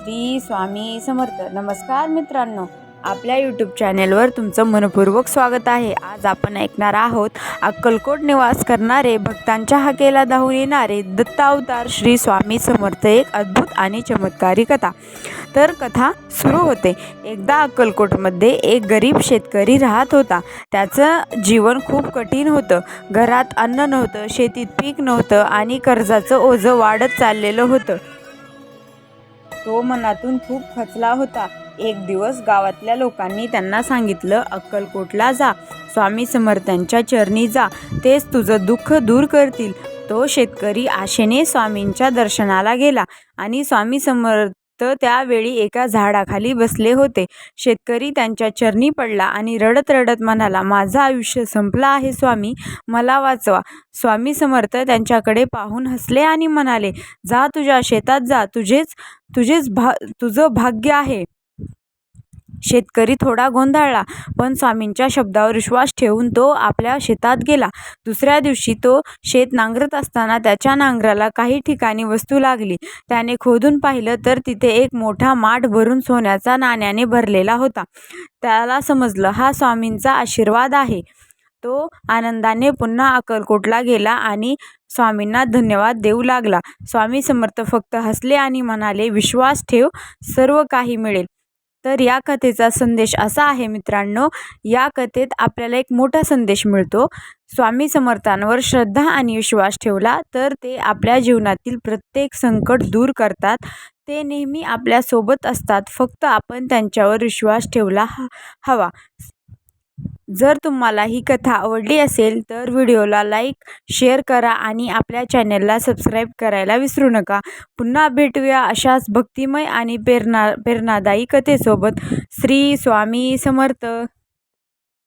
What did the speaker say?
श्री स्वामी समर्थ. नमस्कार मित्रांनो, आपल्या यूट्यूब चॅनेलवर तुमचं मनपूर्वक स्वागत आहे. आज आपण ऐकणार आहोत अक्कलकोट निवास करणारे, भक्तांच्या हाकेला धावून येणारे दत्तावतार श्री स्वामी समर्थ, एक अद्भुत आणि चमत्कारी कथा. तर कथा सुरू होते. एकदा अक्कलकोटमध्ये एक गरीब शेतकरी राहत होता. त्याचं जीवन खूप कठीण होतं. घरात अन्न नव्हतं, शेतीत पीक नव्हतं आणि कर्जाचं ओझं वाढत चाललेलं होतं. तो मनातून खूप खचला होता. एक दिवस गावातल्या लोकांनी त्यांना सांगितलं, अक्कलकोटला जा, स्वामी समर्थांच्या चरणी जा, तेच तुझं दुःख दूर करतील. तो शेतकरी आशेने स्वामींच्या दर्शनाला गेला आणि स्वामी समर्थ त्यावेळी एका झाडाखाली बसले होते. शेतकरी त्यांच्या चरणी पडला आणि रडत रडत म्हणाला, माझं आयुष्य संपलं आहे स्वामी, मला वाचवा. स्वामी समर्थ त्यांच्याकडे पाहून हसले आणि म्हणाले, जा, तुझ्या शेतात जा, तुझं भाग्य आहे. शेतकरी थोडा गोंधळला, पण स्वामींच्या शब्दावर विश्वास ठेवून तो आपल्या शेतात गेला. दुसऱ्या दिवशी तो शेत नांगरत असताना त्याच्या नांगराला काही ठिकाणी वस्तू लागली. त्याने खोदून पाहिलं तर तिथे एक मोठा माठ भरून सोन्याचा नाण्याने भरलेला होता. त्याला समजलं, हा स्वामींचा आशीर्वाद आहे. तो आनंदाने पुन्हा अक्कलकोटला गेला आणि स्वामींना धन्यवाद देऊ लागला. स्वामी समर्थ फक्त हसले आणि म्हणाले, विश्वास ठेव, सर्व काही मिळेल. तर या कथेचा संदेश असा आहे मित्रांनो, या कथेत आपल्याला एक मोठा संदेश मिळतो. स्वामी समर्थांवर श्रद्धा आणि विश्वास ठेवला तर ते आपल्या जीवनातील प्रत्येक संकट दूर करतात. ते नेहमी आपल्यासोबत असतात, फक्त आपण त्यांच्यावर विश्वास ठेवला हवा. जर तुम्हाला ही कथा आवडली असेल तर व्हिडिओला लाईक, शेअर करा आणि आपल्या चॅनेलला सबस्क्राईब करायला विसरू नका. पुन्हा भेटूया अशाच भक्तिमय आणि प्रेरणादायी कथेसोबत. श्री स्वामी समर्थ.